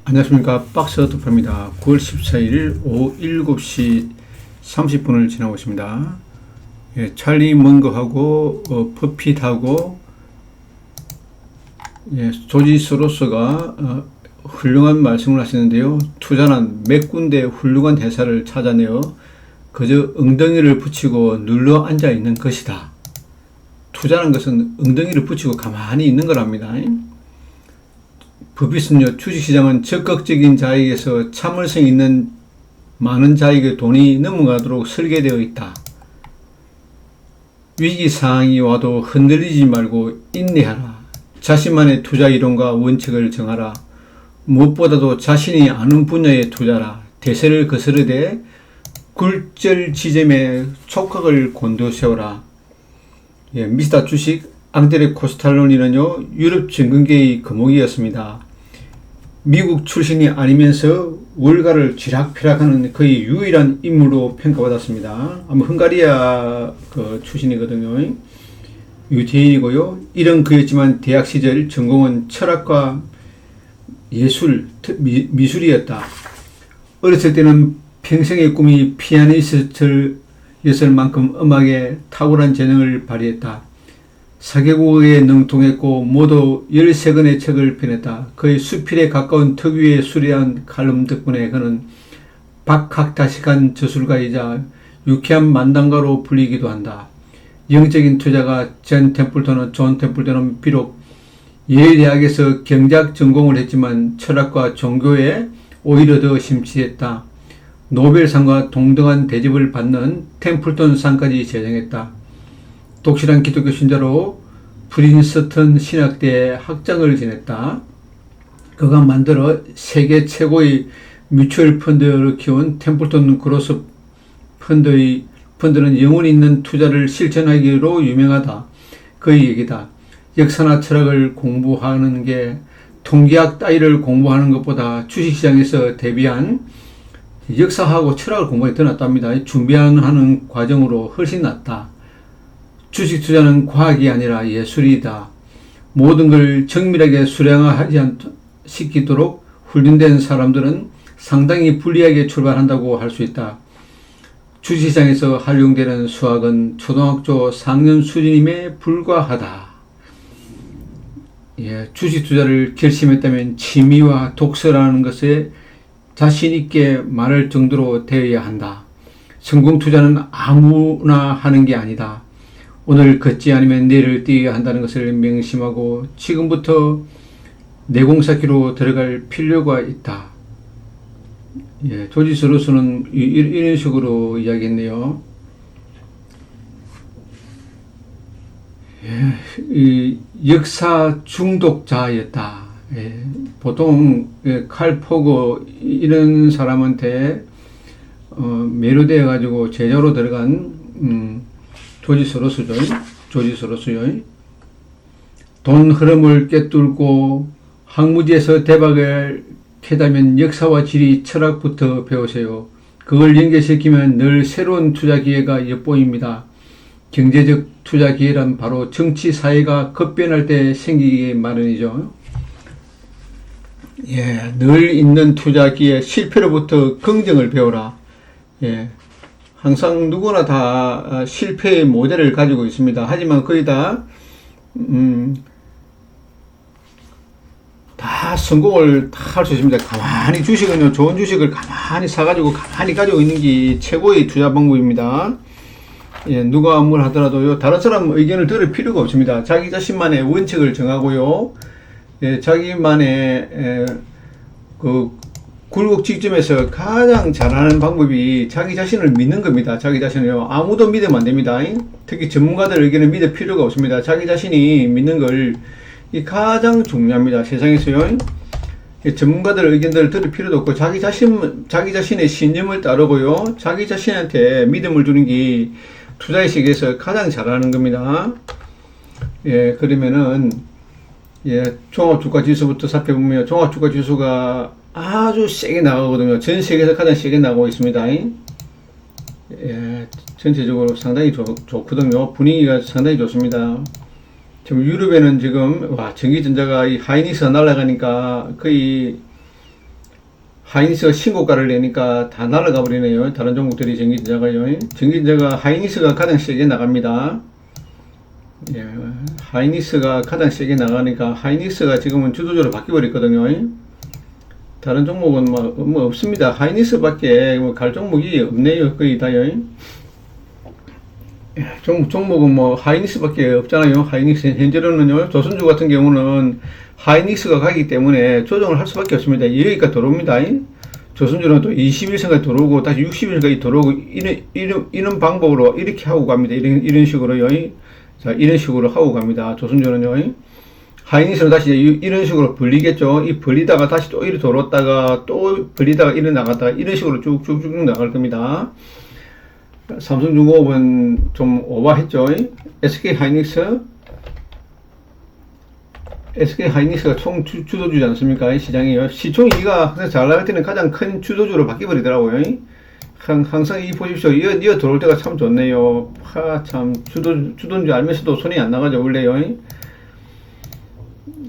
안녕하십니까. 박스 투표입니다. 9월 14일 오후 7시 30분을 지나고 있습니다. 예, 찰리 먼거하고 퍼핏하고 조지 소로스가 훌륭한 말씀을 하시는데요. 투자는 몇 군데 훌륭한 회사를 찾아내어 그저 엉덩이를 붙이고 눌러 앉아 있는 것이다. 투자는 것은 엉덩이를 붙이고 가만히 있는 거랍니다. 버핏은요, 주식시장은 적극적인 자에게서 참을성 있는 많은 자에게 돈이 넘어가도록 설계되어 있다. 위기상황이 와도 흔들리지 말고 인내하라. 자신만의 투자 이론과 원칙을 정하라. 무엇보다도 자신이 아는 분야에 투자라. 대세를 거스르되 굴절 지점에 촉각을 곤두세워라. 미스터 주식 앙드레 코스탈로니는요, 유럽 정근계의 거목이었습니다. 미국 출신이 아니면서 월가를 쥐락펴락하는 거의 유일한 인물로 평가받았습니다. 아마 헝가리아 출신이거든요. 유태인이고요. 이런 그였지만 대학 시절 전공은 철학과 예술, 미술이었다. 어렸을 때는 평생의 꿈이 피아니스트였을 만큼 음악에 탁월한 재능을 발휘했다. 4개국어에 능통했고 모두 13권의 책을 펴냈다. 그의 수필에 가까운 특유의 수려한 칼럼 덕분에 그는 박학다식한 저술가이자 유쾌한 만담가로 불리기도 한다. 영적인 투자가 존 템플턴은 비록 예일 대학에서 경제학 전공을 했지만 철학과 종교에 오히려 더 심취했다. 노벨상과 동등한 대접을 받는 템플턴상까지 제정했다. 독실한 기독교 신자로 프린스턴 신학대에 학장을 지냈다. 그가 만들어 세계 최고의 뮤추얼 펀드를 키운 템플턴 그로스 펀드는 영혼 있는 투자를 실천하기로 유명하다. 그의 얘기다. 역사나 철학을 공부하는 게 통계학 따위를 공부하는 것보다 주식시장에서 대비한 역사하고 철학을 공부하기 더 낫답니다. 준비하는 과정으로 훨씬 낫다. 주식 투자는 과학이 아니라 예술이다. 모든 걸 정밀하게 수량화시키도록 훈련된 사람들은 상당히 불리하게 출발한다고 할 수 있다. 주식시장에서 활용되는 수학은 초등학교 4학년 수준임에 불과하다. 주식 투자를 결심했다면 취미와 독서라는 것에 자신 있게 말할 정도로 되어야 한다. 성공 투자는 아무나 하는 게 아니다. 오늘 걷지 않으면 내일을 뛰어야 한다는 것을 명심하고 지금부터 내공사기로 들어갈 필요가 있다. 조지 소로스는 이런 식으로 이야기했네요. 역사 중독자였다. 보통 칼 포거 이런 사람한테 매료되어 가지고 제자로 들어간 조지 소로스요. 돈 흐름을 꿰뚫고 항무지에서 대박을 캐다면 역사와 지리, 철학부터 배우세요. 그걸 연결시키면 늘 새로운 투자 기회가 엿보입니다. 경제적 투자 기회란 바로 정치, 사회가 급변할 때 생기기 마련이죠. 늘 있는 투자 기회, 실패로부터 긍정을 배워라. 항상 누구나 다 실패의 모델을 가지고 있습니다. 하지만 거의 다 성공을 다 할 수 있습니다. 가만히 주식은요, 좋은 주식을 가만히 사가지고 가만히 가지고 있는 게 최고의 투자 방법입니다. 누가 뭘 하더라도요, 다른 사람 의견을 들을 필요가 없습니다. 자기 자신만의 원칙을 정하고요, 자기만의 굴곡 직점에서 가장 잘하는 방법이 자기 자신을 믿는 겁니다. 자기 자신을요. 아무도 믿으면 안 됩니다. 특히 전문가들 의견을 믿을 필요가 없습니다. 자기 자신이 믿는 걸 가장 중요합니다. 세상에서요. 전문가들 의견들을 들을 필요도 없고 자기 자신의 신념을 따르고요. 자기 자신한테 믿음을 주는 게 투자의 세계에서 가장 잘하는 겁니다. 그러면은 종합주가지수부터 살펴보면 종합주가지수가 아주 세게 나가거든요. 전 세계에서 가장 세게 나가고 있습니다. 전체적으로 상당히 좋거든요. 분위기가 상당히 좋습니다. 지금 유럽에는 지금 전기전자가 이 하이닉스가 날아가니까 거의 하이닉스가 신고가를 내니까 다 날아가 버리네요. 다른 종목들이 전기전자가요. 전기전자가 하이닉스가 가장 세게 나갑니다. 예, 하이닉스가 가장 세게 나가니까 하이닉스가 지금은 주도주로 바뀌어버렸거든요. 다른 종목은 뭐 없습니다. 하이닉스밖에 갈 종목이 없네요. 거의 다요. 종목은 뭐 하이닉스밖에 없잖아요. 하이닉스 현재로는요. 조선주 같은 경우는 하이닉스가 가기 때문에 조정을 할 수밖에 없습니다. 여기까지 들어옵니다. 조선주는 또 21선까지 들어오고 다시 60일까지 들어오고 이런 방법으로 이렇게 하고 갑니다. 이런 식으로요. 자, 이런 식으로 하고 갑니다. 조선주는요. 하이닉스는 다시 이런 식으로 벌리겠죠. 이 벌리다가 다시 또 이리 돌았다가 또 벌리다가 이리 나갔다가 이런 식으로 쭉쭉쭉 나갈 겁니다. 삼성중공업은 좀 오버했죠. SK하이닉스가 총 주도주지 않습니까? 시장이요. 시총이가 항상 잘 나갈 때는 가장 큰 주도주로 바뀌어버리더라고요. 항상 이 보십시오. 이어 들어올 때가 참 좋네요. 참 주도주 알면서도 손이 안 나가죠, 원래요.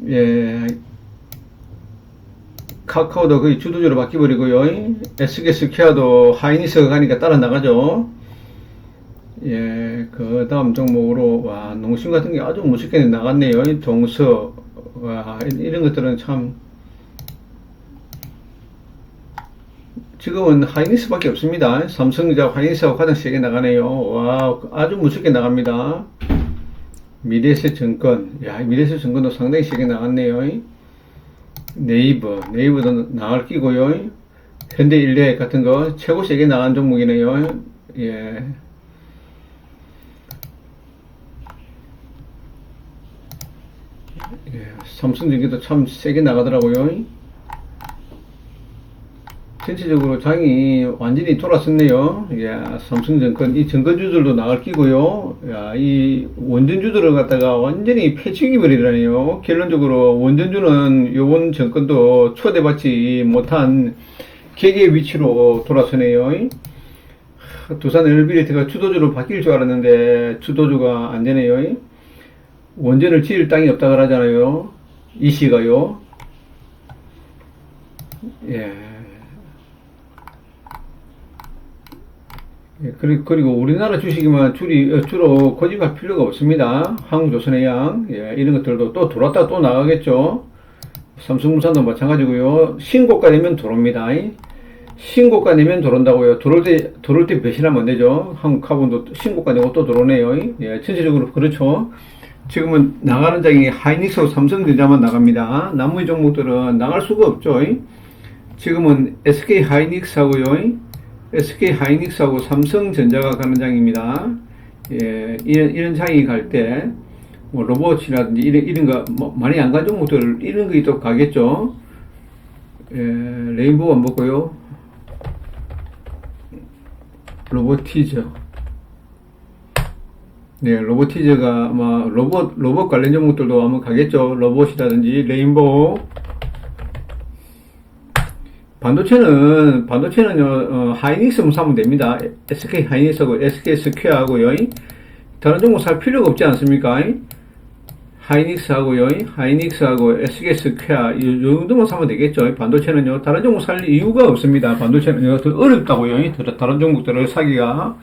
예. 카카오도 거의 주도주로 바뀌어버리고요. SK스퀘어도 하이닉스가 가니까 따라 나가죠. 예, 그 다음 종목으로, 와, 농심 같은 게 아주 무섭게 나갔네요. 동서, 와, 이런 것들은 참, 지금은 하이닉스 밖에 없습니다. 삼성전자 하이닉스하고 가장 세게 나가네요. 와, 아주 무섭게 나갑니다. 미래에셋증권, 야, 미래에셋증권도 상당히 세게 나갔네요. 네이버도 나갈 끼고요. 현대일렉 같은 거 최고 세게 나간 종목이네요. 예. 예, 삼성전기도 참 세게 나가더라고요. 전체적으로 장이 완전히 돌아섰네요. 예, 삼성증권, 이 증권주들도 나갈 끼고요. 야, 이 원전주들을 갖다가 완전히 패치기 버리더라네요. 결론적으로 원전주는 요번 정권도 초대받지 못한 개개의 위치로 돌아서네요. 두산 엘리베이터가 주도주로 바뀔 줄 알았는데 주도주가 안 되네요. 원전을 지을 땅이 없다 그러잖아요. 이씨가요. 예. 그리고 우리나라 주식이면 주로 고집할 필요가 없습니다. 한국조선해양, 예, 이런 것들도 또 들어왔다 또 나가겠죠. 삼성물산도 마찬가지고요. 신고가 되면 들어옵니다. 신고가 내면 들어온다고요. 들어올 때 배신하면 안 되죠. 한국카본도 신고가 내고 또 들어오네요. 예, 전체적으로 그렇죠. 지금은 나가는 장이 하이닉스하고 삼성전자만 나갑니다. 나머지 종목들은 나갈 수가 없죠. 지금은 SK하이닉스하고 삼성전자가 가는 장입니다. 예, 이런 장이 갈 때, 뭐, 로봇이라든지 이런 거, 뭐, 많이 안 간 종목들, 이런 거 또 가겠죠. 예, 레인보우 안 먹고요. 로보티저. 네, 로보티저가 아마 로봇 관련 종목들도 아마 가겠죠. 로봇이라든지 레인보우. 반도체는요, 하이닉스만 사면 됩니다. SK 하이닉스하고 SK 스퀘어하고요. 다른 종목 살 필요가 없지 않습니까? 하이닉스하고 SK 스퀘어, 이 정도만 사면 되겠죠. 반도체는요, 다른 종목 살 이유가 없습니다. 반도체는요, 더 어렵다고요. 다른 종목들을 사기가.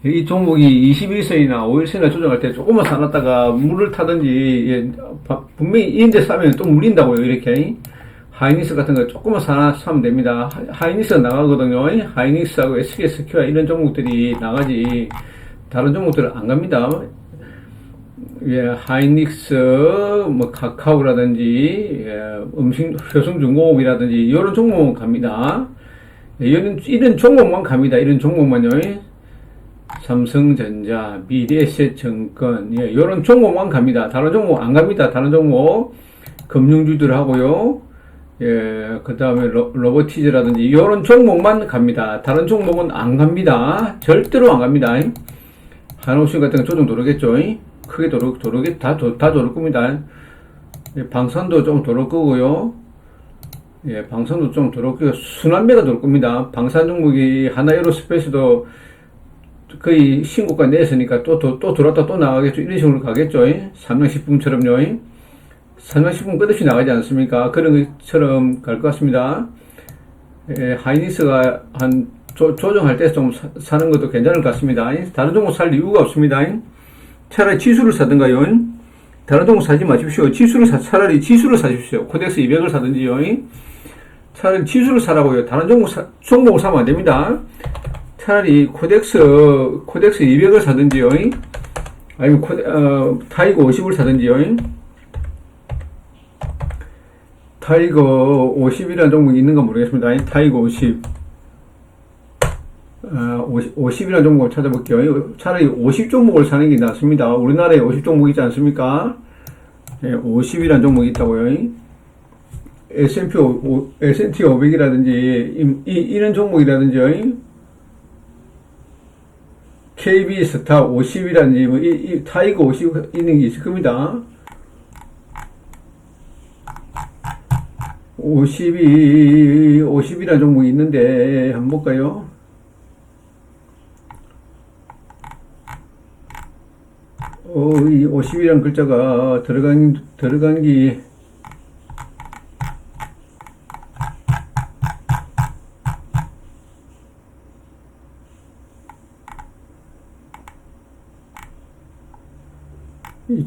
이 종목이 21선이나 5일선이나 조정할 때 조금만 사놨다가 물을 타든지, 예, 분명히 이런데 싸면 또 물린다고요, 이렇게. 하이닉스 같은 거 조금만 사면 됩니다. 하이닉스가 나가거든요. 하이닉스하고 SK스퀘어 이런 종목들이 나가지, 다른 종목들은 안 갑니다. 예, 하이닉스, 뭐, 카카오라든지, 예, 효성중공업이라든지, 이런 종목은 갑니다. 예, 이런 종목만 갑니다. 이런 종목만요. 삼성전자, 미래에셋증권, 예, 이런 종목만 갑니다. 다른 종목 안 갑니다. 다른 종목, 금융주들 하고요. 예, 그 다음에 로보티즈라든지, 이런 종목만 갑니다. 다른 종목은 안 갑니다. 절대로 안 갑니다. 한옥수 같은 거 조정 도르겠죠. 크게 다 도를 겁니다. 예, 방산도 좀 도를 거고요. 예, 방산도 좀 도를 거고, 순환매가 도를 겁니다. 방산 종목이 하나에로스페이스도 거의 신고가 냈으니까 또 들어왔다 또 나가겠죠. 이런 식으로 가겠죠. 삼양식품처럼요. 삼양식품 끝없이 나가지 않습니까? 그런 것처럼 갈 것 같습니다. 하이닉스가 조정할 때 좀 사는 것도 괜찮을 것 같습니다. 다른 종목 살 이유가 없습니다. 차라리 지수를 사든가요. 다른 종목 사지 마십시오. 차라리 지수를 사십시오. 코덱스 200을 사든지요. 차라리 지수를 사라고요. 다른 종목을 사면 안 됩니다. 차라리 코덱스 200을 사든지요. 아니면 타이거 50을 사든지요. 타이거 50이라는 종목이 있는가 모르겠습니다. 타이거 50. 50이라는 종목을 찾아볼게요. 차라리 50 종목을 사는 게 낫습니다. 우리나라에 50 종목 있지 않습니까? 50이라는 종목이 있다고요. S&P 500이라든지, 이런 종목이라든지, KB 스타 50이라든지, 타이거 50 있는 게 있을 겁니다. 50이라는 종목이 있는데, 한번 볼까요? 이 50이라는 글자가 들어간 게,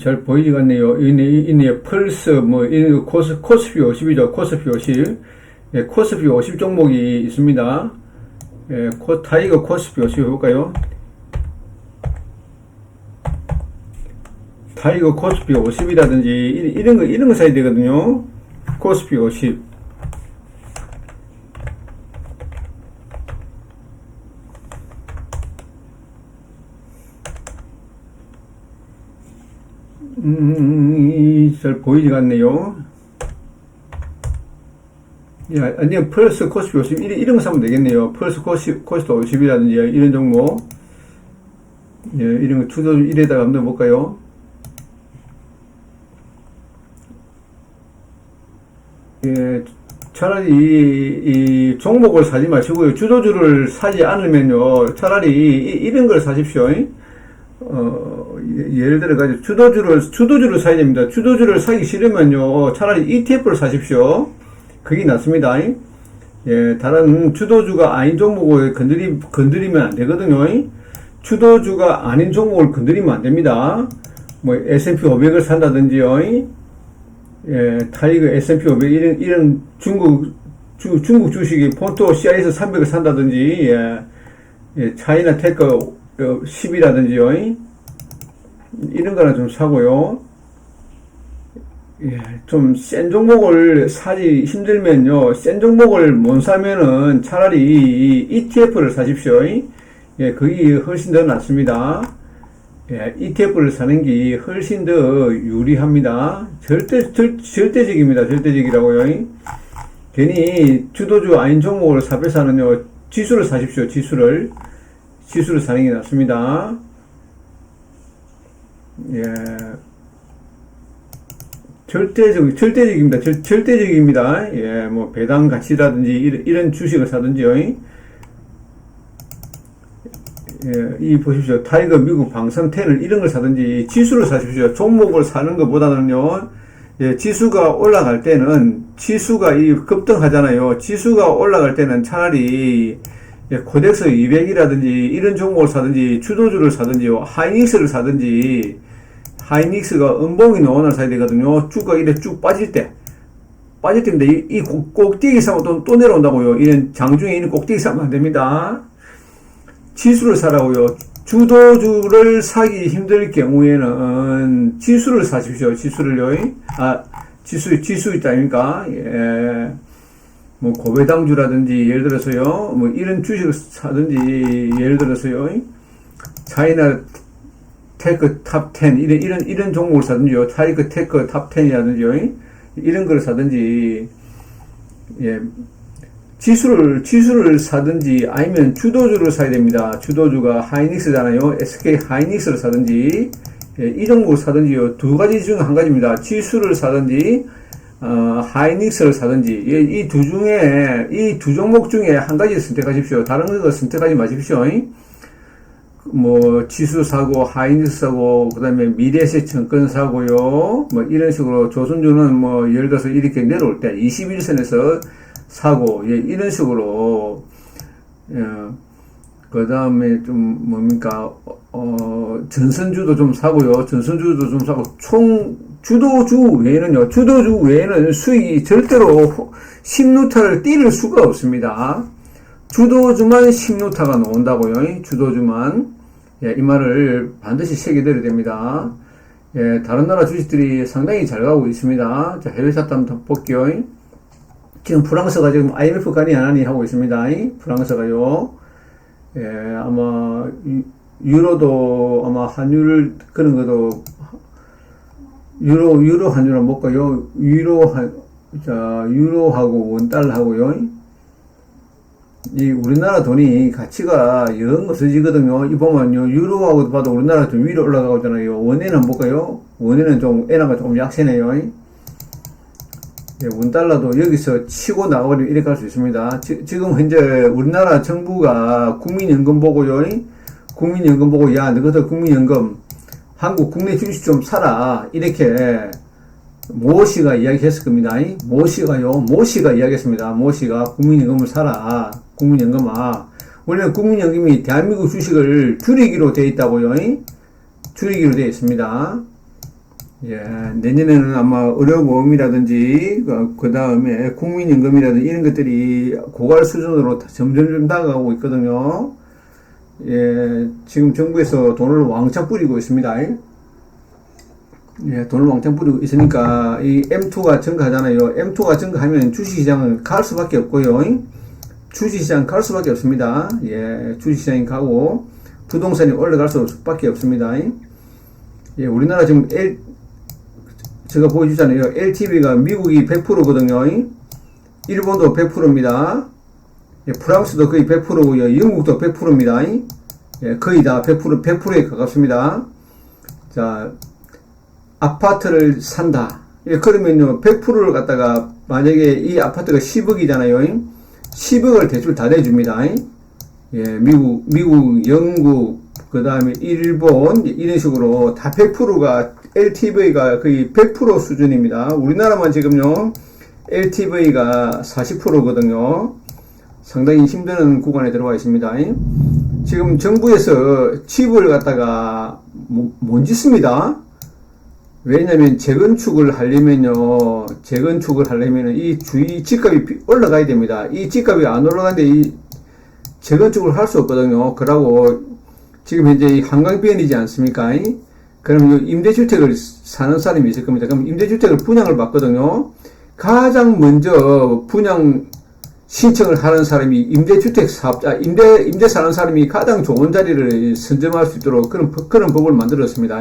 잘 보이지가 않네요. 있네요. 펄스, 코스피 50이죠. 코스피 50. 코스피 50 종목이 있습니다. 타이거 코스피 50 해볼까요? 타이거 코스피 50이라든지, 이런 거 사야 되거든요. 코스피 50. 잘 보이지가 않네요. 아니요, 펄스 코스피 50, 이런 거 사면 되겠네요. 펄스 코스피 50이라든지, 이런 종목. 이런 거 투자 1에다가 한번 볼까요? 차라리 이 종목을 사지 마시고요. 주도주를 사지 않으면요. 차라리 이런 걸 사십시오. 예를 들어 가지고 주도주를 사야 됩니다. 주도주를 사기 싫으면요. 차라리 ETF를 사십시오. 그게 낫습니다. 다른 주도주가 아닌 종목을 건드리면 안 되거든요. 주도주가 아닌 종목을 건드리면 안 됩니다. S&P 500을 산다든지요. 타이거 S&P 500 이런 중국 주식이 폰토 CIS 300을 산다든지, 차이나 테크 10이라든지요. 이런 거는 좀 사고요. 좀 센 종목을 사기 힘들면요. 센 종목을 못 사면은 차라리 ETF를 사십시오. 그게 훨씬 더 낫습니다. ETF를 사는 게 훨씬 더 유리합니다. 절대적입니다. 절대적이라고요. 괜히 주도주 아닌 종목을 사면요. 지수를 사십시오. 지수를 사는 게 낫습니다. 절대적입니다. 절대적입니다. 배당 가치라든지 이런 주식을 사든지요. 이 보십시오. 타이거 미국 방산 10을 이런 걸 사든지 지수를 사십시오. 종목을 사는 것보다는요. 지수가 올라갈 때는 지수가 급등하잖아요. 지수가 올라갈 때는 차라리 코덱스 200이라든지 이런 종목을 사든지 주도주를 사든지요. 하이닉스를 사든지 하이닉스가 음봉이 나오는 사야 되거든요. 주가 이래 쭉 빠질 때인데 이 꼭대기 사면 또 내려온다고요. 이런 장중에 있는 꼭대기 사면 안 됩니다. 지수를 사라고요. 주도주를 사기 힘들 경우에는 지수를 사십시오. 지수를요. 지수 있다 아닙니까? 고배당주라든지 예를 들어서요. 이런 주식을 사든지 예를 들어서요. 차이나 테크 탑 10 이런 종목을 사든지요. 타이거 테크 탑 10이라든지요. 이런 걸 사든지 지수를 사든지 아니면 주도주를 사야 됩니다. 주도주가 하이닉스잖아요. SK 하이닉스를 사든지 이 종목을 사든지요. 두 가지 중 한 가지입니다. 지수를 사든지 하이닉스를 사든지 이 두 종목 중에 한 가지 선택하십시오. 다른 거 선택하지 마십시오. 지수 사고 하이닉스 사고 그다음에 미래에셋 증권 사고요. 이런 식으로 조선주는 예를 들어서 이렇게 내려올 때 21선에서 사고, 예, 이런 식으로, 그 다음에 좀 뭡니까, 전선주도 좀 사고요. 전선주도 좀 사고, 주도주 외에는 수익이 절대로 10루타를 띄를 수가 없습니다. 주도주만 10루타가 나온다고요. 주도주만. 예, 이 말을 반드시 새겨드려야 됩니다. 예, 다른 나라 주식들이 상당히 잘 가고 있습니다. 자, 해외 차트 한번 볼게요. 지금 프랑스가 지금 IMF 가니 안 하니 하고 있습니다. 프랑스가요. 예, 아마, 유로도 아마 환율, 그런 것도, 유로 환율은 못 가요. 유로하고 원달러하고요. 이 우리나라 돈이 가치가 영 없어지거든요. 이 보면요, 유로하고 봐도 우리나라 좀 위로 올라가고 있잖아요. 원에는 못 가요. 원에는 좀, 엔화가 좀 약세네요. 예, 원달러도 여기서 치고 나가버리면 이렇게 갈 수 있습니다. 지금 현재 우리나라 정부가 국민연금 보고요. 국민연금 보고, 야, 너희들 국민연금, 한국 국내 주식 좀 사라. 이렇게, 모씨가 이야기했을 겁니다. 모씨가 이야기했습니다. 모씨가 국민연금을 사라. 국민연금아. 원래는 국민연금이 대한민국 주식을 줄이기로 되어 있다고요. 줄이기로 되어 있습니다. 예, 내년에는 아마 의료보험이라든지, 그 다음에 국민연금이라든지 이런 것들이 고갈 수준으로 점점 다가가고 있거든요. 예, 지금 정부에서 돈을 왕창 뿌리고 있습니다. 예, 돈을 왕창 뿌리고 있으니까, 이 M2가 증가하잖아요. M2가 증가하면 주식시장은 갈 수밖에 없고요. 주식시장 갈 수밖에 없습니다. 예, 주식시장이 가고, 부동산이 올라갈 수밖에 없습니다. 예, 우리나라 지금 제가 보여주잖아요. LTV가 미국이 100%거든요. 일본도 100%입니다. 예, 프랑스도 거의 100%고요. 영국도 100%입니다. 예, 거의 다 100%에 가깝습니다. 자, 아파트를 산다. 예, 그러면요, 100%를 갖다가, 만약에 이 아파트가 10억이잖아요. 10억을 대출 다 내줍니다. 예, 미국, 영국, 그 다음에 일본, 이런 식으로 다 100%가, LTV가 거의 100% 수준입니다. 우리나라만 지금요, LTV가 40%거든요. 상당히 힘든 구간에 들어와 있습니다. 지금 정부에서 집을 갖다가 못 짓습니다. 왜냐면 재건축을 하려면요, 이 주위 집값이 올라가야 됩니다. 이 집값이 안 올라가는데 이 재건축을 할 수 없거든요. 그러고 지금 현재 이 한강변이지 않습니까? 그럼 임대주택을 사는 사람이 있을 겁니다. 그럼 임대주택을 분양을 받거든요. 가장 먼저 분양 신청을 하는 사람이 임대주택 사업자, 임대 사는 사람이 가장 좋은 자리를 선점할 수 있도록 그런 법을 만들었습니다.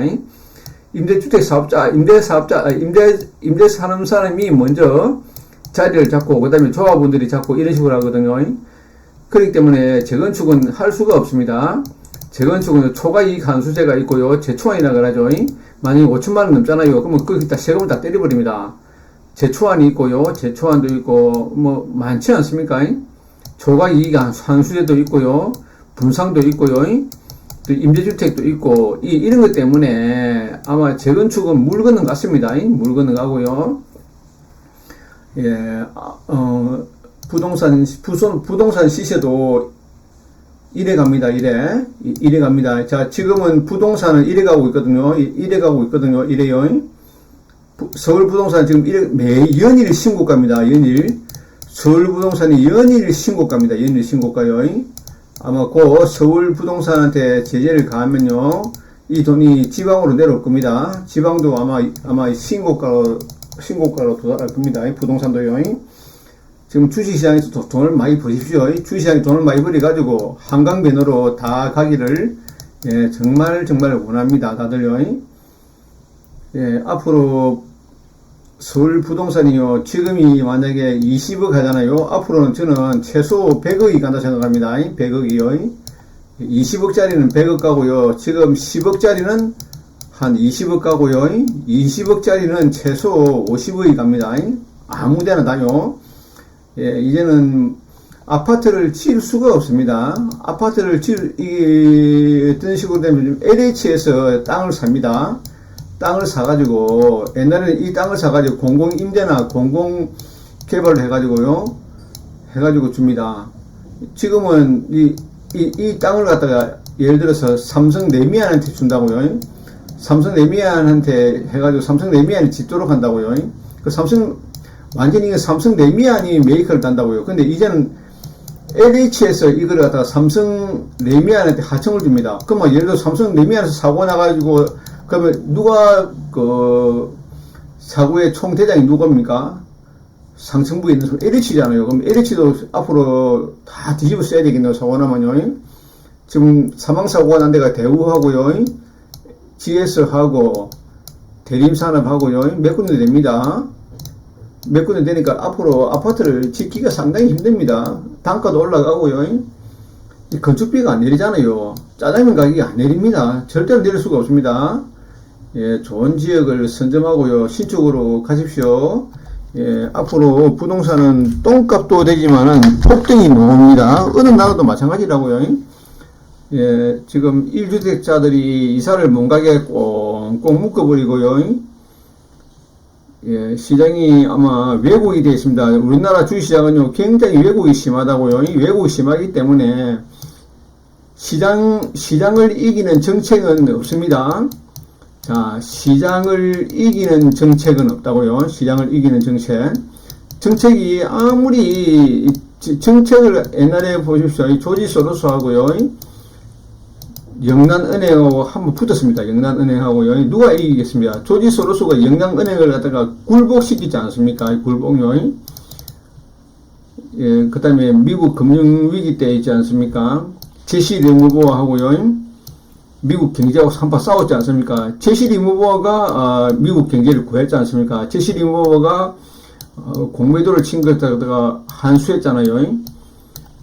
임대주택 사업자, 임대 사는 사람이 먼저 자리를 잡고, 그 다음에 조합원들이 잡고 이런 식으로 하거든요. 그렇기 때문에 재건축은 할 수가 없습니다. 재건축은 초과이익 한수제가 있고요. 재초안이라 그러죠. 만약에 5천만원 넘잖아요. 그러면 거기다 세금을 다 때려버립니다. 재초안이 있고요. 재초안도 있고, 뭐, 많지 않습니까? 초과이익 한수제도 있고요. 분상도 있고요. 또 임대주택도 있고, 이런 것 때문에 아마 재건축은 물 건너 같습니다. 물 건너 가고요. 예, 부동산 시세도 이래 갑니다. 이래 갑니다. 자, 지금은 부동산은 이래 가고 있거든요. 이래요. 서울 부동산 지금 연일 신고가입니다. 서울 부동산이 연일 신고가입니다. 연일 아마 곧 서울 부동산한테 제재를 가하면요, 이 돈이 지방으로 내려올 겁니다. 지방도 아마 신고가로 도달할 겁니다. 부동산도요. 지금 주식시장에서 돈을 많이 버십시오. 주식시장에 돈을 많이 벌어가지고 한강변으로 다 가기를, 예, 정말 원합니다. 다들요. 예, 앞으로 서울 부동산이요, 지금이 만약에 20억 하잖아요. 앞으로는 저는 최소 100억이 간다 생각합니다. 100억이요. 20억짜리는 100억 가고요. 지금 10억짜리는 한 20억 가고요. 20억짜리는 최소 50억이 갑니다. 아무 데나 다요. 예, 이제는 아파트를 지을 수가 없습니다. 아파트를 어떤 식으로 되면 LH에서 땅을 삽니다. 땅을 사가지고, 옛날에는 이 땅을 사가지고 공공임대나 공공개발을 해가지고요, 해가지고 줍니다. 지금은 이 땅을 갖다가 예를 들어서 삼성 레미안한테 준다고요. 삼성 레미안한테 해가지고 삼성 레미안이 짓도록 한다고요. 그 완전히 삼성 레미안이 메이커를 딴다고요. 근데 이제는 LH에서 이걸 갖다가 삼성 레미안한테 하청을 줍니다. 그러면 예를 들어 삼성 레미안에서 사고 나가지고, 그러면 누가 그 사고의 총대장이 누굽니까? 상층부에 있는 LH잖아요. 그럼 LH도 앞으로 다 뒤집어 써야 되겠네요. 사고 나면요. 지금 사망사고가 난 데가 대우하고요, GS하고, 대림산업하고요, 몇 군데 됩니다. 몇 군데 되니까 앞으로 아파트를 짓기가 상당히 힘듭니다. 단가도 올라가고요. 이 건축비가 안 내리잖아요. 짜장면 가격이 안 내립니다. 절대로 내릴 수가 없습니다. 예, 좋은 지역을 선점하고요. 신축으로 가십시오. 예, 앞으로 부동산은 똥값도 되지만은 폭등이 나옵니다. 어느 나라도 마찬가지라고요. 예, 지금 1주택자들이 이사를 못 가게 꽁꽁 묶어버리고요. 예, 시장이 아마 왜곡이 되어 있습니다. 우리나라 주식시장은요, 굉장히 왜곡이 심하다고요. 왜곡이 심하기 때문에 시장을 이기는 정책은 없습니다. 자, 시장을 이기는 정책은 없다고요. 시장을 이기는 정책이 아무리 정책을 옛날에 보십시오. 조지 소로스하고요, 영란은행하고 한번 붙었습니다. 영란은행하고요. 누가 이기겠습니까? 조지 소로스가 영란은행을 갖다가 굴복시키지 않습니까? 굴복요. 예, 그 다음에 미국 금융위기 때 있지 않습니까? 제시 리무버하고요. 미국 경제하고 한판 싸웠지 않습니까? 제시 리무버가 미국 경제를 구했지 않습니까? 제시 리무버가 공매도를 친 것다가 한수했잖아요.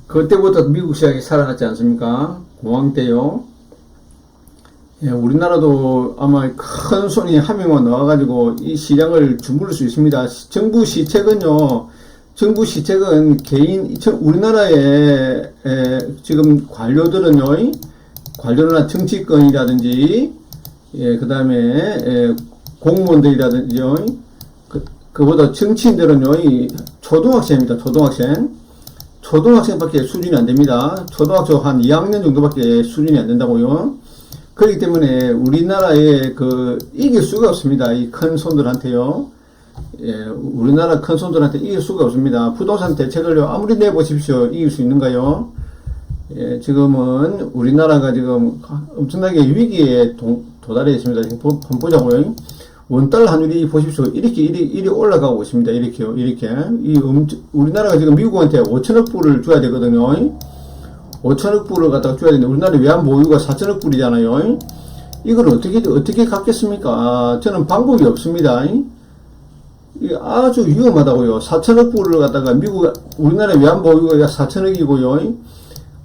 그때부터 미국 시장이 살아났지 않습니까? 공황 때요. 예, 우리나라도 아마 큰 손이 한 명만 나와가지고 이 시장을 주무를 수 있습니다. 정부 시책은 우리나라의 지금 관료들은요, 관료나 정치권이라든지, 예, 그 다음에 공무원들이라든지요, 그보다 정치인들은요, 초등학생입니다. 초등학생밖에 수준이 안 됩니다. 초등학교 한 2학년 정도밖에 수준이 안 된다고요. 그렇기 때문에 우리나라에 이길 수가 없습니다. 이 큰 손들한테요. 예, 우리나라 큰 손들한테 이길 수가 없습니다. 부동산 대책을요, 아무리 내보십시오. 이길 수 있는가요? 예, 지금은 우리나라가 지금 엄청나게 위기에 도달해 있습니다. 지금 한번 보자고요. 원달러 환율이 보십시오. 이렇게 올라가고 있습니다. 이렇게요. 우리나라가 지금 미국한테 5천억 불을 줘야 되거든요. 5천억 불을 갖다가 줘야 되는데, 우리나라 외환 보유가 4천억 불이잖아요. 이걸 어떻게 갚겠습니까? 저는 방법이 없습니다. 이게 아주 위험하다고요. 4천억 불을 갖다가 우리나라 외환 보유가 4천억이고요.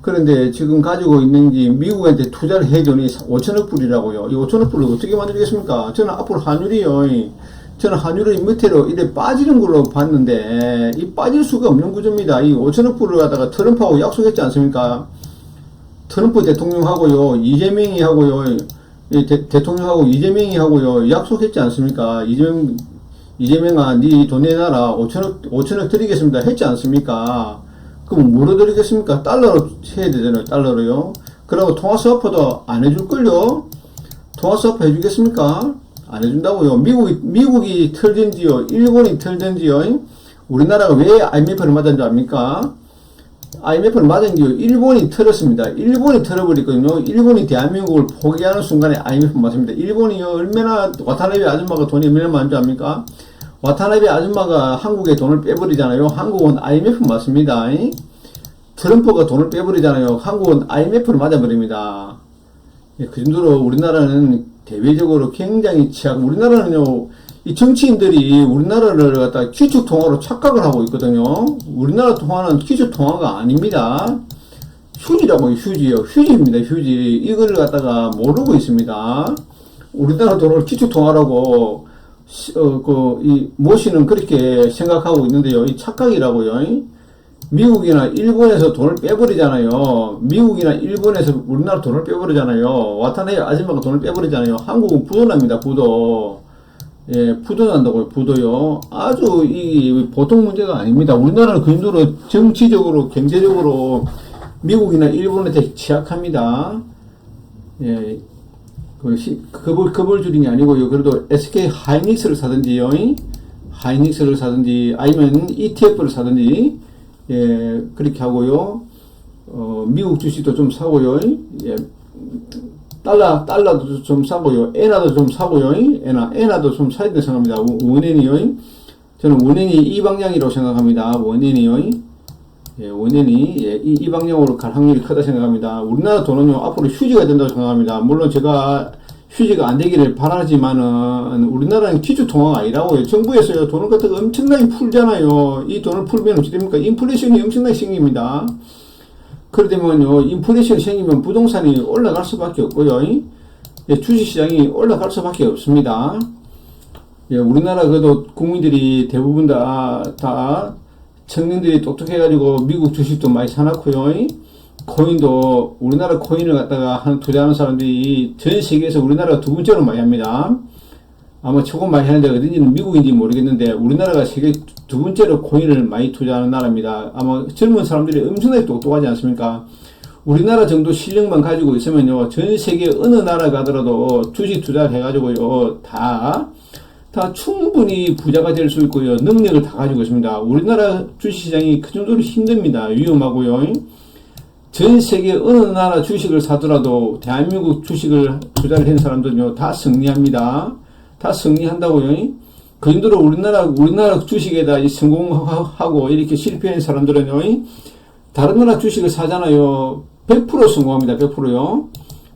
그런데 지금 가지고 있는 게 미국한테 투자를 해줘니 5천억 불이라고요. 이 5천억 불을 어떻게 만들겠습니까? 저는 앞으로 환율이 밑으로 이래 빠지는 걸로 봤는데, 이 빠질 수가 없는 구조입니다. 이 5천억 불을 갖다가 트럼프하고 약속했지 않습니까? 트럼프 대통령하고요, 이재명이 하고요, 대통령하고 이재명이 하고요, 약속했지 않습니까? 이재명아, 니 돈 내놔라. 5천억 드리겠습니다. 했지 않습니까? 그럼 뭐로 드리겠습니까? 달러로 해야 되잖아요. 달러로요. 그리고 통화스와프도 안 해줄걸요? 통화스와프 해주겠습니까? 안 해준다고요. 미국이 털든지요, 일본이 털든지요, 우리나라가 왜 IMF를 맞은 줄 압니까? IMF를 맞은 게 일본이 털었습니다. 일본이 털어버렸거든요. 일본이 대한민국을 포기하는 순간에 IMF 맞습니다. 일본이요, 얼마나, 와타나베 아줌마가 돈이 얼마나 많은 줄 압니까? 와타나베 아줌마가 한국에 돈을 빼버리잖아요. 한국은 IMF 맞습니다. 트럼프가 돈을 빼버리잖아요. 한국은 IMF를 맞아버립니다. 그 정도로 우리나라는 대외적으로 굉장히 우리나라는요, 이 정치인들이 우리나라를 갖다 기축통화로 착각을 하고 있거든요. 우리나라 통화는 기축통화가 아닙니다. 휴지라고요, 휴지입니다, 휴지. 이걸 갖다가 모르고 있습니다. 우리나라 돈을 기축통화라고, 모시는 그렇게 생각하고 있는데요. 이 착각이라고요. 미국이나 일본에서 돈을 빼버리잖아요. 미국이나 일본에서 우리나라 돈을 빼버리잖아요. 와타나베 아줌마가 돈을 빼버리잖아요. 한국은 부도납니다, 부도. 예, 부도 난다고요, 부도요. 아주 이 보통 문제가 아닙니다. 우리나라는 그 정도로 정치적으로, 경제적으로 미국이나 일본한테 취약합니다. 예, 겁을 줄인 게 아니고요. 그래도 SK 하이닉스를 사든지요, 하이닉스를 사든지, 아니면 ETF를 사든지, 예, 그렇게 하고요. 미국 주식도 좀 사고요. 예, 달러도 좀 사고요. 엔화도 좀 사고요. 엔화도 좀 사야 된다고 생각합니다. 원엔이요. 저는 원엔이 이 방향이라고 생각합니다. 원엔이요. 예, 원엔이, 예, 이 방향으로 갈 확률이 크다 생각합니다. 우리나라 돈은요, 앞으로 휴지가 된다고 생각합니다. 물론 제가 휴지가 안 되기를 바라지만은, 우리나라는 기주통화가 아니라고요. 정부에서요, 돈을 갖다가 엄청나게 풀잖아요. 이 돈을 풀면 어떻게 됩니까? 인플레이션이 엄청나게 생깁니다. 그러되면요, 인플레이션이 생기면 부동산이 올라갈 수밖에 없고요. 예, 주식시장이 올라갈 수밖에 없습니다. 예, 우리나라 그래도 국민들이 대부분 다 청년들이 똑똑해가지고 미국 주식도 많이 사놨고요. 코인도, 우리나라 코인을 갖다가 투자하는 사람들이 전 세계에서 우리나라가 두 번째로 많이 합니다. 아마 최고 많이 하는 데가 어딘지는 미국인지 모르겠는데, 우리나라가 세계 두 번째로 코인을 많이 투자하는 나라입니다. 아마 젊은 사람들이 엄청나게 똑똑하지 않습니까? 우리나라 정도 실력만 가지고 있으면요, 전 세계 어느 나라 가더라도 주식 투자를 해가지고요, 다 충분히 부자가 될 수 있고요, 능력을 다 가지고 있습니다. 우리나라 주식시장이 그 정도로 힘듭니다. 위험하고요. 전 세계 어느 나라 주식을 사더라도 대한민국 주식을 투자를 한 사람들은요, 다 승리합니다. 다 승리한다고요. 그 정도로 우리나라 주식에다 성공하고 이렇게 실패한 사람들은요, 다른 나라 주식을 사잖아요. 100% 성공합니다. 100%요.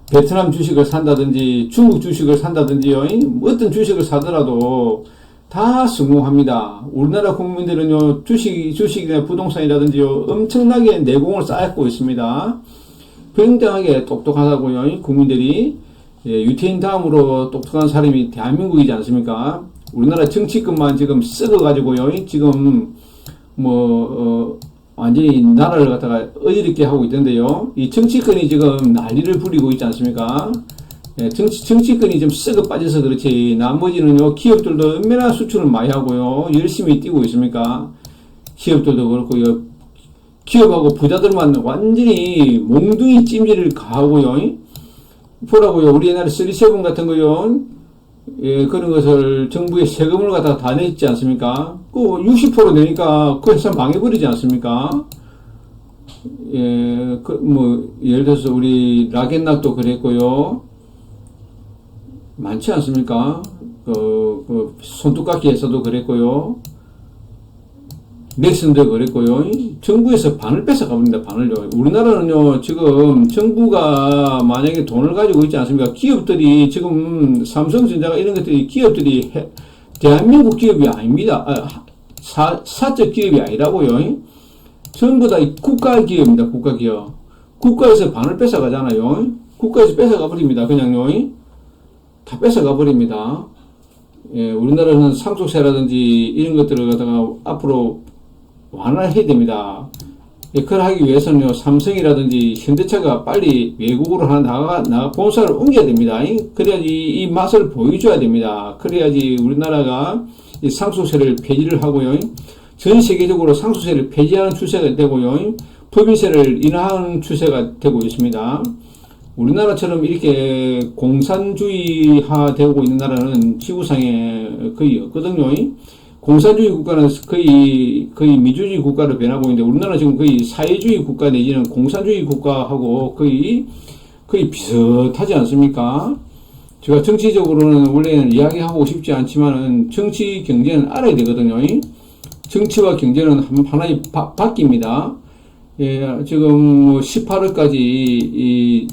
베트남 주식을 산다든지, 중국 주식을 산다든지요. 어떤 주식을 사더라도 다 성공합니다. 우리나라 국민들은요, 주식이나 부동산이라든지요, 엄청나게 내공을 쌓고 있습니다. 굉장하게 똑똑하다고요, 국민들이. 예, 유태인 다음으로 똑똑한 사람이 대한민국이지 않습니까? 우리나라 정치권만 지금 썩어가지고요, 지금, 완전히 나라를 갖다가 어지럽게 하고 있던데요. 이 정치권이 지금 난리를 부리고 있지 않습니까? 예, 정치권이 좀 썩어 빠져서 그렇지, 나머지는요, 기업들도 얼마나 수출을 많이 하고요, 열심히 뛰고 있습니까? 기업들도 그렇고요, 기업하고 부자들만 완전히 몽둥이 찜질을 가하고요, 보라고요. 우리 옛날에 37 같은 거요. 예, 그런 것을 정부의 세금을 갖다가 다 냈지 않습니까? 그 60% 내니까 그 회사 망해버리지 않습니까? 예, 예를 들어서 우리 락앤락도 그랬고요. 많지 않습니까? 손톱깎이 회사도 그랬고요. 넥슨도 그랬고요. 정부에서 반을 뺏어가버립니다. 반을요. 우리나라는요, 지금 정부가 만약에 돈을 가지고 있지 않습니까? 기업들이 지금 삼성전자가 이런 것들이 기업들이 대한민국 기업이 아닙니다. 사적 기업이 아니라고요. 전부 다 국가 기업입니다. 국가 기업. 국가에서 반을 뺏어가잖아요. 국가에서 뺏어가버립니다. 그냥요. 다 뺏어가버립니다. 예, 우리나라는 상속세라든지 이런 것들을 갖다가 앞으로 완화해야 됩니다. 예, 그걸 하기 위해서는요, 삼성이라든지 현대차가 빨리 외국으로 하나 본사를 옮겨야 됩니다. 그래야지 이 맛을 보여줘야 됩니다. 그래야지 우리나라가 이 상속세를 폐지를 하고요, 전 세계적으로 상속세를 폐지하는 추세가 되고요, 법인세를 인하하는 추세가 되고 있습니다. 우리나라처럼 이렇게 공산주의화 되고 있는 나라는 지구상에 거의 없거든요. 공산주의 국가는 거의 민주주의 국가로 변하고 있는데, 우리나라는 지금 거의 사회주의 국가 내지는 공산주의 국가하고 거의 비슷하지 않습니까? 제가 정치적으로는 원래는 이야기하고 싶지 않지만은 정치 경제는 알아야 되거든요. 정치와 경제는 하나의 바뀝니다. 예, 지금 18억까지 이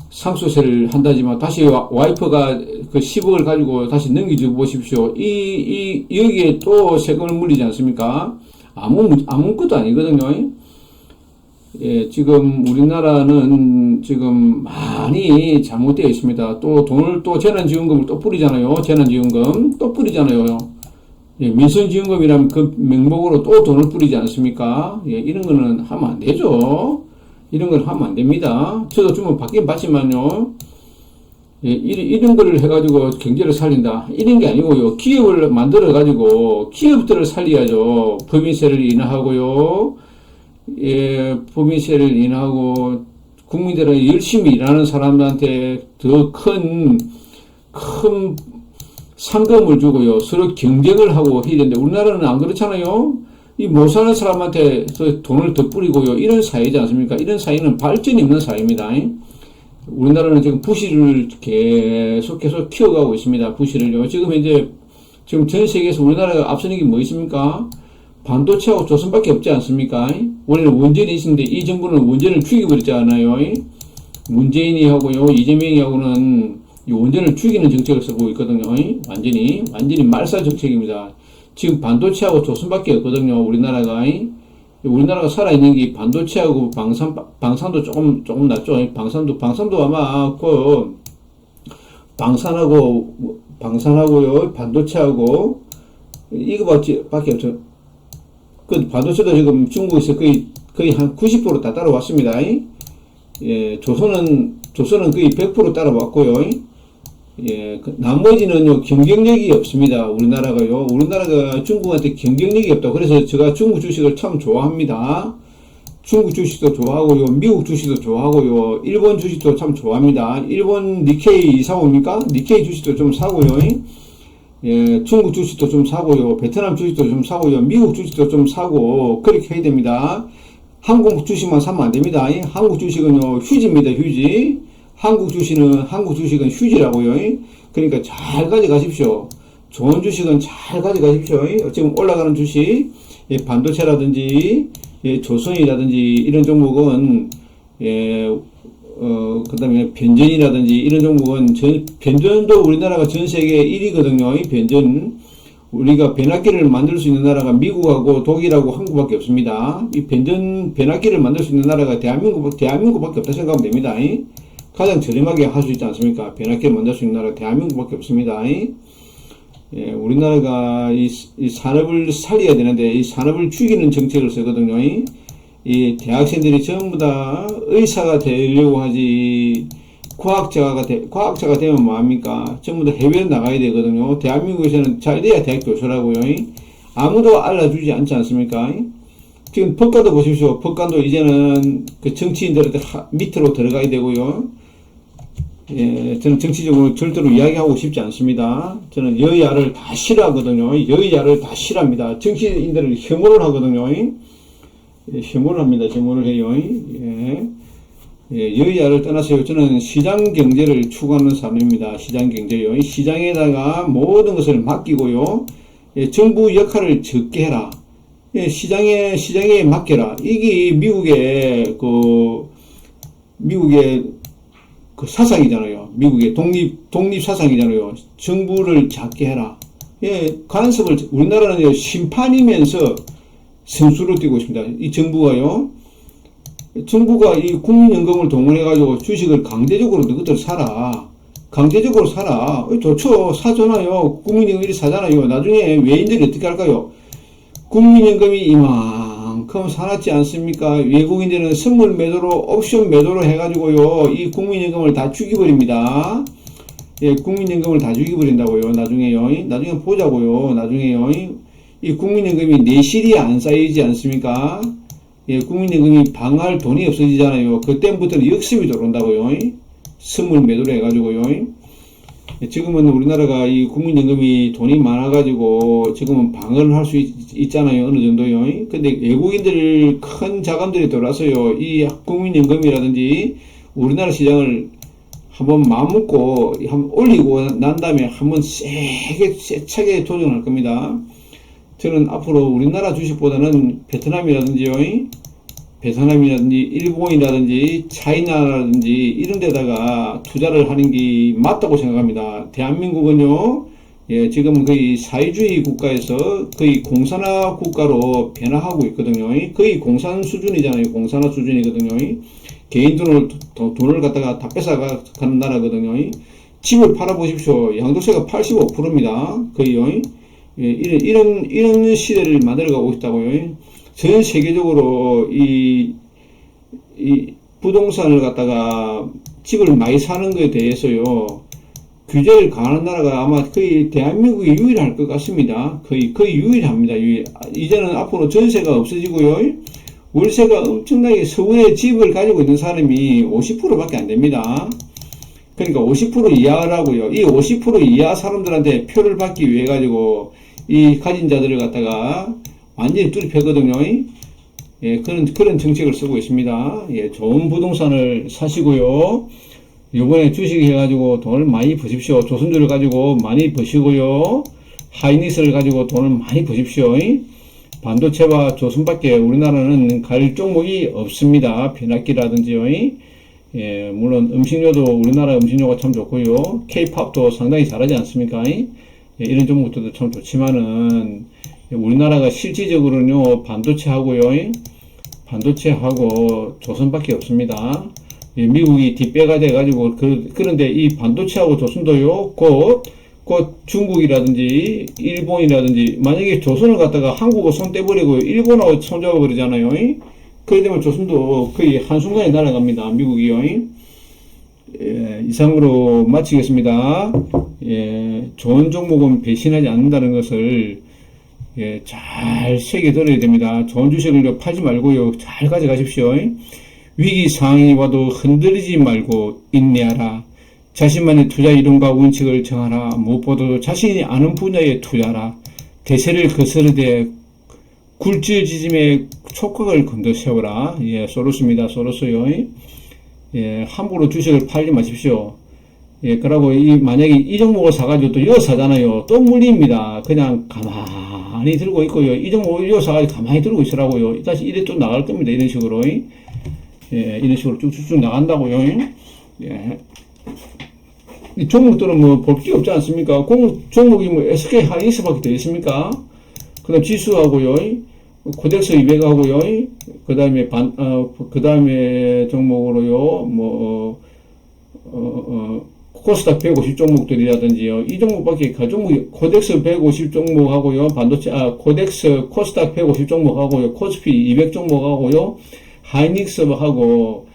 상속세를 한다지만 다시 와이프가 그 10억을 가지고 다시 넘겨줘 보십시오. 여기에 또 세금을 물리지 않습니까? 아무것도 아니거든요. 예, 지금 우리나라는 지금 많이 잘못되어 있습니다. 또 돈을 또 재난지원금을 또 뿌리잖아요. 재난지원금 또 뿌리잖아요. 예, 민생지원금이라면 그 명목으로 또 돈을 뿌리지 않습니까? 예, 이런 거는 하면 안 되죠. 이런 걸 하면 안 됩니다. 저도 주문 받긴 받지만요. 예, 이런 거를 해가지고 경제를 살린다. 이런 게 아니고요. 기업을 만들어가지고 기업들을 살려야죠. 법인세를 인하하고요. 예, 법인세를 인하하고 국민들은 열심히 일하는 사람들한테 더 큰 상금을 주고요. 서로 경쟁을 하고 해야 되는데 우리나라는 안 그렇잖아요. 이 못 사는 사람한테 돈을 더 뿌리고요. 이런 사회지 않습니까? 이런 사회는 발전이 없는 사회입니다. 우리나라는 지금 부실을 계속 키워가고 있습니다. 부실을요. 지금 전 세계에서 우리나라가 앞서는 게 뭐 있습니까? 반도체하고 조선밖에 없지 않습니까? 원래는 원전이 있는데 이 정부는 원전을 죽여버렸잖아요. 문재인이 하고요, 이재명이 하고는 이 원전을 죽이는 정책을 쓰고 있거든요. 완전히 말살 정책입니다. 지금 반도체하고 조선밖에 없거든요. 우리나라가 살아있는 게 반도체하고 방산도 조금 낫죠. 방산도 아마 방산하고요, 반도체하고 이거밖에 없죠. 그 반도체도 지금 중국에서 거의 한 90% 다 따라왔습니다. 예, 조선은 거의 100% 따라왔고요. 예, 나머지는요, 경쟁력이 없습니다. 우리나라가 중국한테 경쟁력이 없다. 그래서 제가 중국 주식을 참 좋아합니다. 중국 주식도 좋아하고요, 미국 주식도 좋아하고요, 일본 주식도 참 좋아합니다. 일본 니케이 사고입니까? 니케이 주식도 좀 사고요. 예, 중국 주식도 좀 사고요, 베트남 주식도 좀 사고요, 미국 주식도 좀 사고, 그렇게 해야 됩니다. 한국 주식만 사면 안 됩니다. 한국 주식은요, 휴지입니다, 휴지. 한국 주식은 휴지라고요. 그러니까 잘 가져가십시오. 좋은 주식은 잘 가져가십시오. 지금 올라가는 주식, 예, 반도체라든지, 예, 조선이라든지, 이런 종목은, 예, 그 다음에 변전이라든지, 이런 종목은, 변전도 우리나라가 전 세계 1위거든요. 변전. 우리가 변압기를 만들 수 있는 나라가 미국하고 독일하고 한국밖에 없습니다. 이 변압기를 만들 수 있는 나라가 대한민국밖에 없다 생각하면 됩니다. 가장 저렴하게 할 수 있지 않습니까? 변압기를 만들 수 있는 나라가 대한민국밖에 없습니다. 예, 우리나라가 이 산업을 살려야 되는데, 이 산업을 죽이는 정책을 쓰거든요. 이 대학생들이 전부 다 의사가 되려고 하지, 과학자가 되면 뭐합니까? 전부 다 해외에 나가야 되거든요. 대한민국에서는 잘 돼야 대학 교수라고요. 아무도 알아주지 않지 않습니까? 지금 법관도 보십시오. 법관도 이제는 그 정치인들한테 밑으로 들어가야 되고요. 예, 저는 정치적으로 절대로 이야기하고 싶지 않습니다. 저는 여야를 다 싫어하거든요. 여야를 다 싫어합니다. 정치인들을 혐오를 하거든요. 예, 혐오를 합니다. 혐오를 해요. 예. 예, 여야를 떠나서요. 저는 시장 경제를 추구하는 사람입니다. 시장 경제요. 시장에다가 모든 것을 맡기고요. 예, 정부 역할을 적게 해라. 예, 시장에 맡겨라. 이게 미국의 그 사상이잖아요. 미국의 독립 사상이잖아요. 정부를 작게 해라. 예, 우리나라는 심판이면서 선수를 뛰고 있습니다. 이 정부가 이 국민연금을 동원해가지고 주식을 강제적으로 너희들 사라. 강제적으로 사라. 좋죠. 사잖아요. 국민연금이 사잖아요. 나중에 외인들이 어떻게 할까요? 국민연금이 이만큼 사놨지 않습니까? 외국인들은 선물 매도로, 옵션 매도로 해가지고요. 이 국민연금을 다 죽여버립니다. 예, 국민연금을 다 죽여버린다고요. 나중에 보자고요. 나중에요. 이 국민연금이 내실이 안 쌓이지 않습니까? 예, 국민연금이 방할 돈이 없어지잖아요. 그때부터는 역습이 들어온다고요. 선물 매도를 해가지고요. 예, 지금은 우리나라가 이 국민연금이 돈이 많아가지고 지금은 방어를 할 수 있잖아요. 어느 정도요. 근데 외국인들 큰 자금들이 들어와서요. 이 국민연금이라든지 우리나라 시장을 한번 마음먹고 한번 올리고 난 다음에 한번 세차게 조정할 겁니다. 저는 앞으로 우리나라 주식보다는 베트남이라든지 일본이라든지 차이나라든지 이런 데다가 투자를 하는 게 맞다고 생각합니다. 대한민국은요, 예, 지금 거의 사회주의 국가에서 거의 공산화 국가로 변화하고 있거든요. 거의 공산 수준이잖아요. 공산화 수준이거든요. 개인 돈을 갖다가 다 뺏어가는 나라거든요. 집을 팔아보십시오. 양도세가 85%입니다. 거의요. 예, 이런 시대를 만들어가고 있다고요. 전 세계적으로 이 부동산을 갖다가 집을 많이 사는 것에 대해서요, 규제를 강화하는 나라가 아마 거의 대한민국이 유일할 것 같습니다. 거의 유일합니다. 이제는 앞으로 전세가 없어지고요. 월세가 엄청나게 서울에 집을 가지고 있는 사람이 50%밖에 안 됩니다. 그러니까 50% 이하라고요. 이 50% 이하 사람들한테 표를 받기 위해 가지고 이 가진 자들을 갖다가 완전히 뚜렷하거든요. 예, 그런 정책을 쓰고 있습니다. 예, 좋은 부동산을 사시고요. 요번에 주식 해가지고 돈을 많이 버십시오. 조선주를 가지고 많이 버시고요. 하이닉스를 가지고 돈을 많이 버십시오. 반도체와 조선밖에 우리나라는 갈 종목이 없습니다. 변압기라든지요. 예, 물론 음식료도 우리나라 음식료가 참 좋고요. K-팝도 상당히 잘하지 않습니까? 예, 이런 종목들도 참 좋지만은 우리나라가 실질적으로는요 반도체하고 조선밖에 없습니다. 예, 미국이 뒷배가 돼가지고 그런데 이 반도체하고 조선도요 곧 중국이라든지 일본이라든지 만약에 조선을 갖다가 한국어 손 떼버리고 일본하고 손잡아 버리잖아요. 그래 되면 조선도 거의 한순간에 날아갑니다. 미국이요. 예, 이상으로 마치겠습니다. 예, 좋은 종목은 배신하지 않는다는 것을 예, 잘 새겨들어야 됩니다. 좋은 주식을 팔지 말고요. 잘 가져가십시오. 위기 상황이 와도 흔들리지 말고 인내하라. 자신만의 투자 이론과 원칙을 정하라. 무엇보다도 자신이 아는 분야에 투자하라. 대세를 거스르되 굴지지짐에 촉각을 건너세워라. 예, 소로스입니다. 소로스요. 예, 함부로 주식을 팔지 마십시오. 예, 그러고 만약에 이 종목을 사가지고 또 이어 사잖아요. 또 물립니다. 그냥 가만히 들고 있고요. 이 종목을 이어 사가지고 가만히 들고 있으라고요. 다시 이래 또 나갈 겁니다. 이런 식으로. 예, 이런 식으로 쭉쭉쭉 나간다고요. 예. 이 종목들은 뭐 볼 게 없지 않습니까? 종목이 뭐 SK 하이닉스밖에 더 있습니까? 그 다음 지수하고요. 코덱스 200하고요. 그 다음에 종목으로요. 코스닥 150 종목들이라든지요. 이 종목밖에 그 종목이 코덱스 150 종목하고요. 코스닥 150 종목하고요. 코스피 200 종목하고요. 하이닉스하고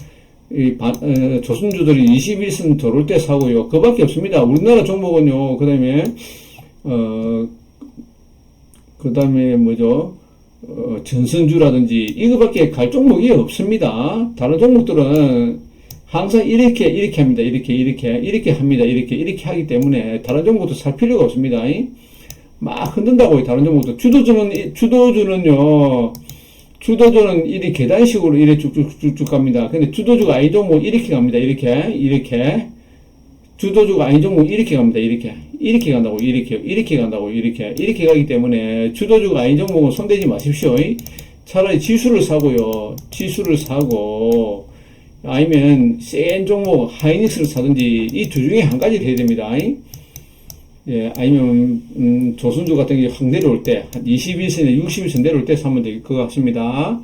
조선주들이 21선 들어올 때 사고요. 그밖에 없습니다. 우리나라 종목은요. 그다음에 뭐죠? 전선주라든지 이거밖에 갈 종목이 없습니다. 다른 종목들은 항상 이렇게 합니다. 이렇게 합니다. 이렇게 하기 때문에 다른 종목도 살 필요가 없습니다. 막 흔든다고요. 다른 종목도 주도주는 이리 계단식으로 이래 쭉쭉쭉쭉 갑니다. 근데 주도주가 아닌 종목 이렇게 갑니다. 이렇게. 주도주가 아닌 종목 이렇게 갑니다. 이렇게 간다고, 이렇게 간다고, 이렇게 가기 때문에 주도주가 아닌 종목은 손대지 마십시오. 차라리 지수를 사고요. 아니면 센 종목 하이닉스를 사든지 이 두 중에 한 가지를 해야 됩니다. 예, 아니면 조선주 같은 게 확 내려올 때 한 21선에 60선 내려올 때 사면 될 것 같습니다.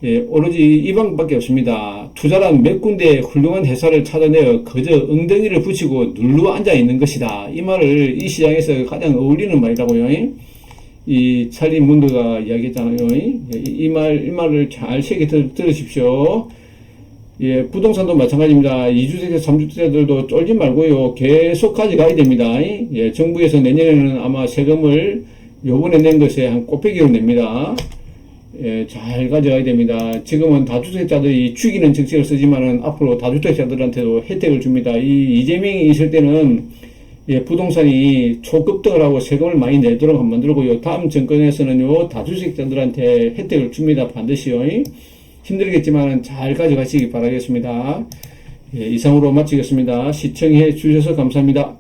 예, 오로지 이 방법밖에 없습니다. 투자란 몇 군데 훌륭한 회사를 찾아내어 그저 엉덩이를 붙이고 눌러 앉아 있는 것이다. 이 말을 이 시장에서 가장 어울리는 말이라고요. 이 찰리 문드가 이야기했잖아요. 이 말을 잘 새겨 들으십시오. 예, 부동산도 마찬가지입니다. 2주택, 3주택들도 쫄지 말고요. 계속 가져가야 됩니다. 예, 정부에서 내년에는 아마 세금을 요번에 낸 것에 한 곱빼기로 냅니다. 예, 잘 가져가야 됩니다. 지금은 다주택자들이 죽이는 정책을 쓰지만은 앞으로 다주택자들한테도 혜택을 줍니다. 이재명이 있을 때는 예, 부동산이 초급등을 하고 세금을 많이 내도록 만들고요. 다음 정권에서는요, 다주택자들한테 혜택을 줍니다. 반드시요. 힘들겠지만 잘 가져가시기 바라겠습니다. 예, 이상으로 마치겠습니다. 시청해 주셔서 감사합니다.